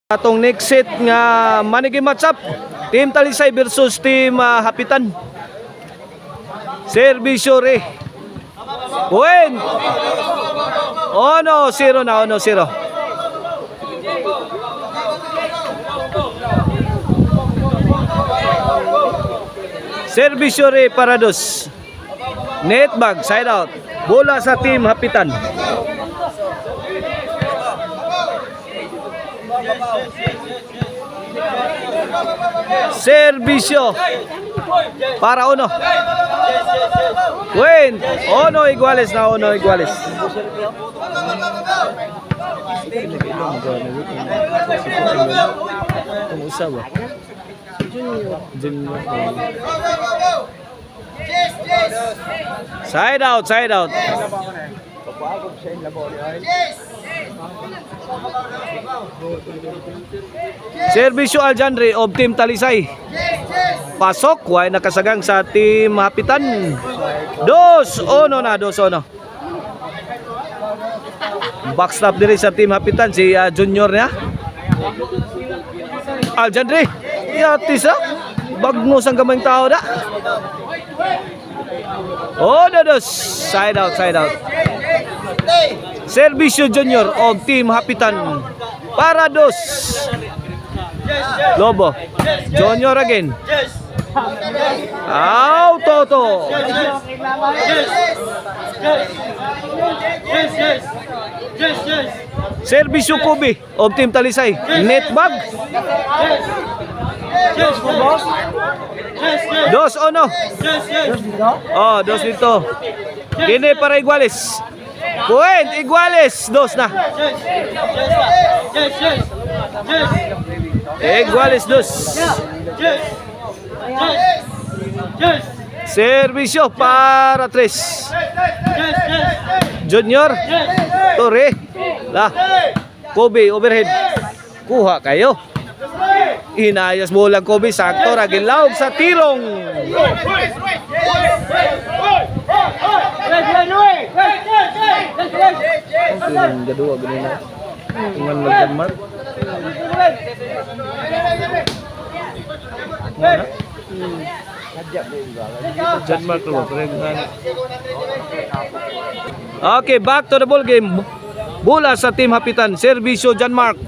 Atong next set nga manigi match up, Team Talisay versus Team Hapitan. Servisyo re. Buen. Ono 0 na, ono 0. Servisyo re para dos. Net bag side out. Bola sa Team Hapitan. Servisyo para Ono. Win. Ono iguales na, Ono iguales. Side out, side out. Servisyo Aljandre of Team Talisay. Pasok, way nakasagang sa Team Hapitan. 2-1 na, 2-1. Backstop diri sa Team Hapitan si Junior niya. Aljandre, yatis bagnos ang gamay tao da. Oh, dos. Side out, side out. Servisyo Junior of Team Hapitan para dos. Lobo Junior again. Out Toto. Servisyo Kubi of Team Talisay. Net bag. 2-1. Oh, 2 dito. Kini para iguales. Point, iguales, 2 na. Iguales 2. Servisyo para 3. Junior, Torre, lah, Kobe, overhead. Kuha kayo. Inayas bola Kobe, sakto, ragilawag sa tirong. Kedua begini dengan Denmark. Denmark loh, okay, back to the ball game. Bola sa Team Hapitan. Servisyo Denmark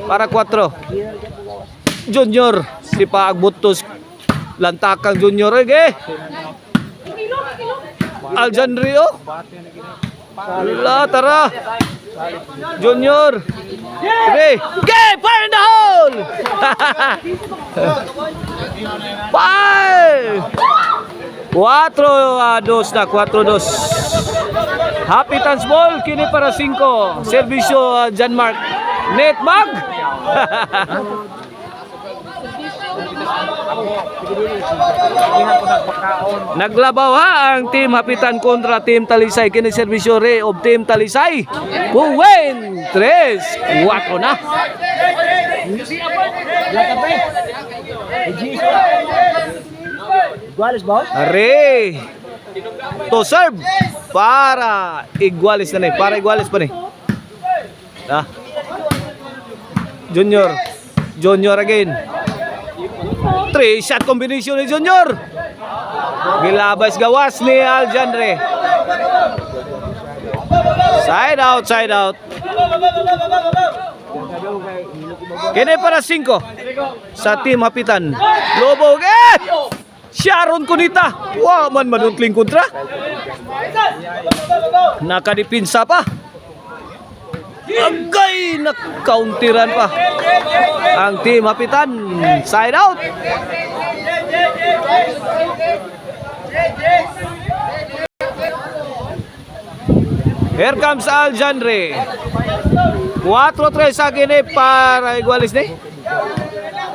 para 4. Junior si Paagbutos. Lantakang Junior lagi. Aljandrio. Tara. Junior. Okay. Fire in the hole. 5. 4-2 na, 4-2. Hapitan's ball kini para 5. Servisyo Denmark. Net bag. Naglabaw ha ang Team Hapitan kontra Team Talisay. Kini servisyo re of Team Talisay. Win 3-4 na. Re to serve para iguales na ni. Para iguales pa ni. Junior again. 3-shot combination ni Junior. Gilabas gawas ni Aljandre. Side out, side out. Kini para 5 sa Team Hapitan. Lobo Sharon Kunita. Wow, man manuntling kontra. Nakadipinsa pa. Agay, nakauntiran pa ang Team Hapitan. Side out. Here comes Aljandre. 4-3 sa akin para igualis ni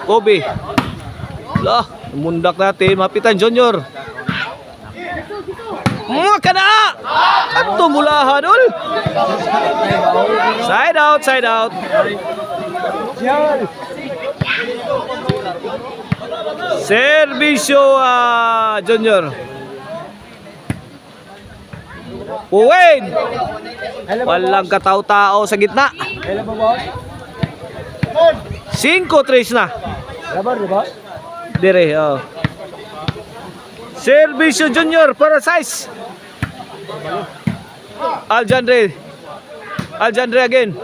Kobe. Lah, mundak na Team Hapitan Junior. Kada! At tumulahan ul. Side out, side out. Servisyo Junior. Win. Walang katao-tao sa gitna. 5-3 na. Labar, di ba? Dire, oh. Servisyo Junior para size. Aljandre again.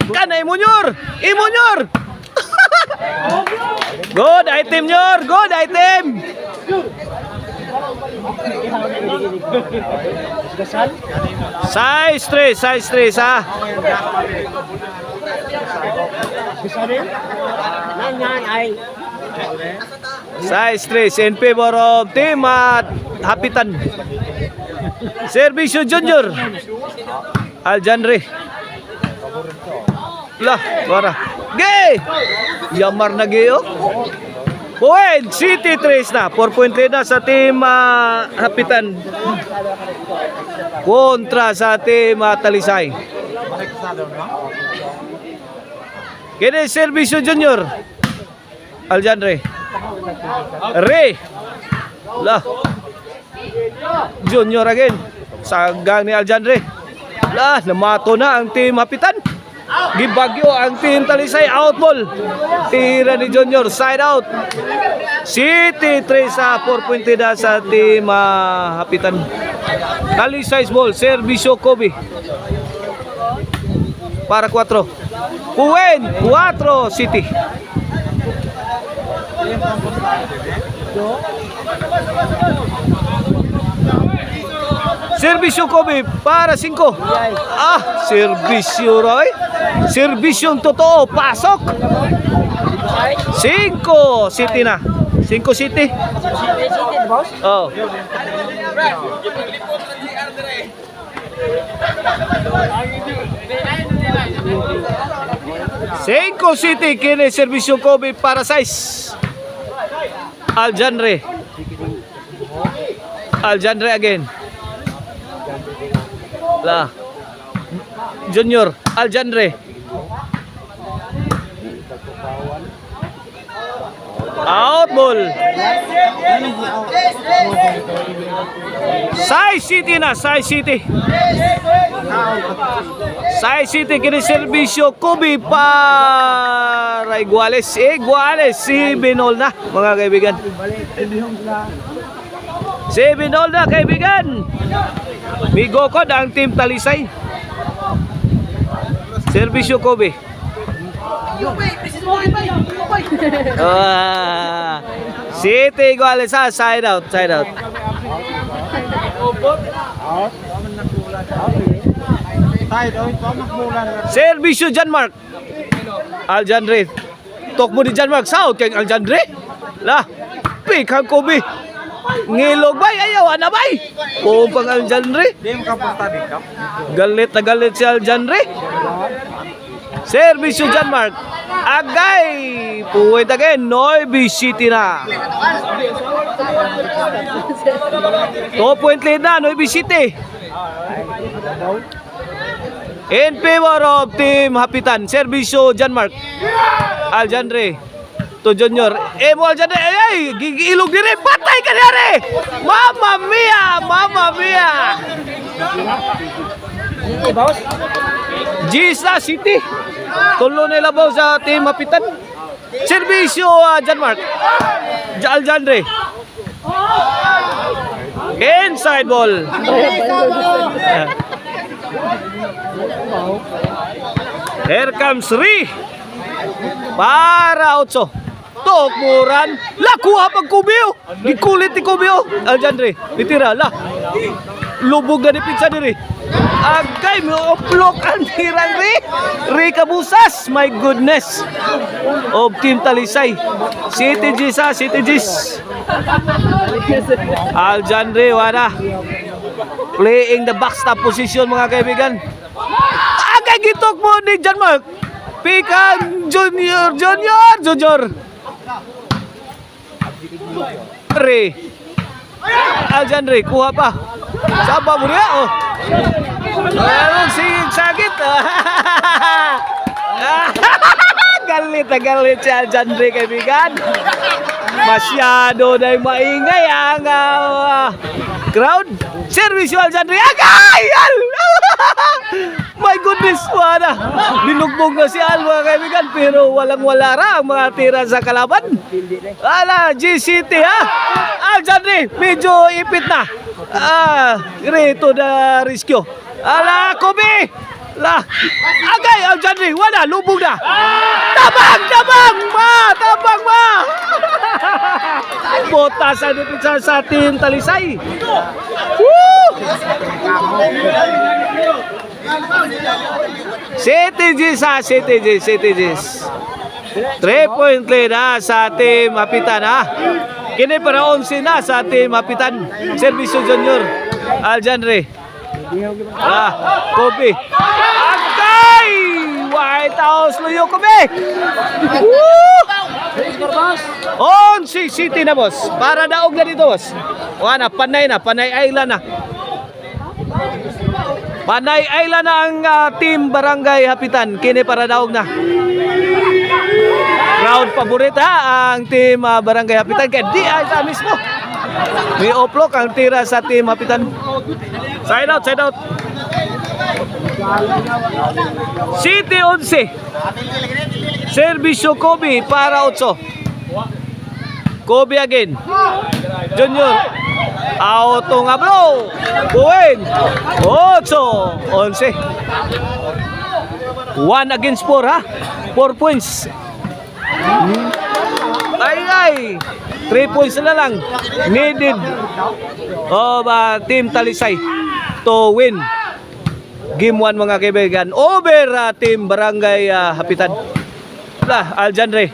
Kana Imunyor. Good item Nyor, good item. Size 3 ha. Size 3 in favor of team at Hapitan. Servisyo Junior. Aljandre. Lah, wala. Gay! Yamar na gayo. Point City 3 na. 4.3 na sa team Hapitan. Kontra sa team Talisay. Kini Servisyo Junior. Aljandre. Ray. Lah. Junior again. Sagang ni Aljandre. Lah, namato na ang team Hapitan. Gibagyo ang team Talisay, out ball. Tira ni Junior, side out. City 3 sa 4.3 na sa team Hapitan. Talisay ball, Servisyo Kobe. Para 4. Puwen, 4 City. Servisyo Kobe para 5. Servisyo Roy. Serbisyong totoo, pasok. 5 City na. 5 City. Oh. Cinco City kini Servisyo Kobe para 6. Aljandre again. Lah. Junior Aljandre. Out ball. Sai City na, Sai City. Sai City kini Servisyo Kobe para Iguales. Iguales si Binol na, mga kaibigan. Si Binol na, kaibigan. Migokod ang team Talisay. Servisyo Kobe. City Iguales ha, side out. Servisyo Janmark. Aljandre. Tok mo di Janmark, south kay Aljandre. Lah, pick ang Kobe. Ngilog bay, ayaw na bay. Pang Aljandre. Galit na galit si Aljandre. Servisyo Janmark. Agay. Puwet again. Noibi City na. 2-point lead na. Noibi City. In favor of team Hapitan. Servisyo Janmark. Aljandre. To Junior. Mo Aljandre. Ay, gigilog dire. Patay ka dire. Mamma mia. Gisa City. Tulo na ilabaw sa team Hapitan. Servisyo Janmark. Aljandre. Inside ball. Here comes Ri. Para 8. Tokmuran. Kuha pag Kubio. Gikulit ni Kubio. Aljandre. Ditira. Lubog na ni pizza diri. Agay mo oplok ang tirang Ri Kabusas. My goodness. Of team Talisay. City G's. Aljandre wala. Playing the backstop position mga kaibigan. Agay gitok mo ni Janmark. Pikan Junior. Ri. Aljandre kuha pa. Saba mo niya oh. Anong sagit. Galit si Aljandre kaibigan. Masyado na maingay ang crowd. Servisyo Aljandre. Agay! My goodness, wala. Binugbog na si Al, mga kaibigan, pero walang-wala ra ang mga tira sa kalaban. Wala, GCT ha. Alexandre, medyo ipit na. Reto na rescue. Ala, Kobe! La, agay, Alexandre, wala, lubog na. Tabang, ma! Botas ang depensa sa Team Talisay. Woo! CTGs. 3-point lead na sa Team Hapitan ha. Kini para 11 na sa Team Hapitan. Servisyo Junior, Alexandre. Kobe. Agay! White House Luyo Kobe. Woo! On City na boss. Para daog na dito boss. Wala, panay island na. Panay island na ang Team Barangay Hapitan. Kini para daog na. Crowd paborito ha ang Team Barangay Hapitan. Kaya di ay sa mismo. May oplok ang tira sa Team Hapitan. Side out. City 11. Servisyo Kobe para 8. Kobe again. Junior. Auto nga bro. Buwin. 8. 11. 1 against 4 ha. 4 points. Ay. 3 points na lang needed of Team Talisay to win Game 1 mga kaibigan. Over Team Barangay Hapitan. Alexandre.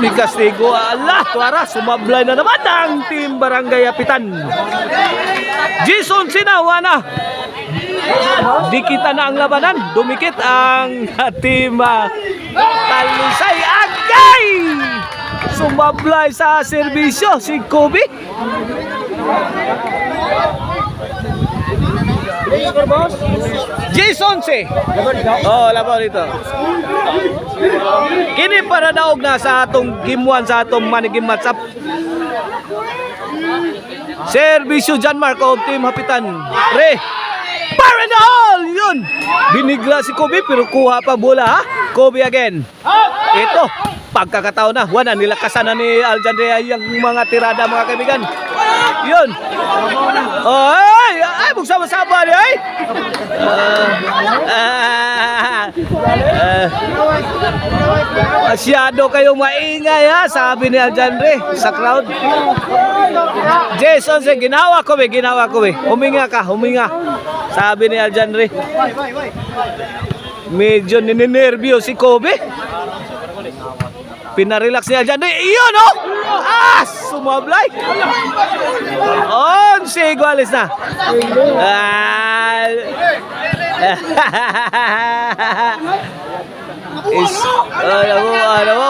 May kastigo. Tuara. Sumablay na naman ang Team Barangay Hapitan. Jason Sinawana. Dikita na ang labanan. Dumikit ang Team Talisay. Agay! Sumablay sa serbisyo si Kobe. Jason C. Laban dito. Kini para daog na sa atong game 1 sa atong manigim matchup. Serbisyo John Mark of Team Hapitan. Para na all! Yun! Binigla si Kobe pero kuha pa bola ha. Kobe again. Ito. Pagkakataon na. Wala nilakasan na ni Alexandre yung mga tirada mga kaibigan. Yun. Ay, magsama-sama niya ay. Masyado kayong maingay ha, sabi ni Alexandre sa crowd. Jason, ginawa ko. Huminga ka. Sabi ni Alexandre. Medyo ninenervyo si Kobe. Pinarelax ni Alexandre. Iyon oh! Sumablay. Igualis na.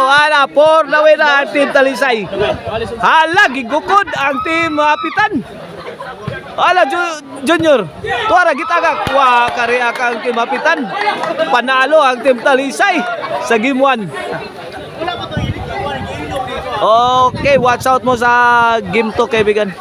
Wala. 4 na win ang Team Talisay. Gigukod ang Team Hapitan. Junior. Tuara gitagak. Kariak ang Team Hapitan. Panalo ang Team Talisay sa Game 1. Okay, watch out mo sa Game 2 kaibigan.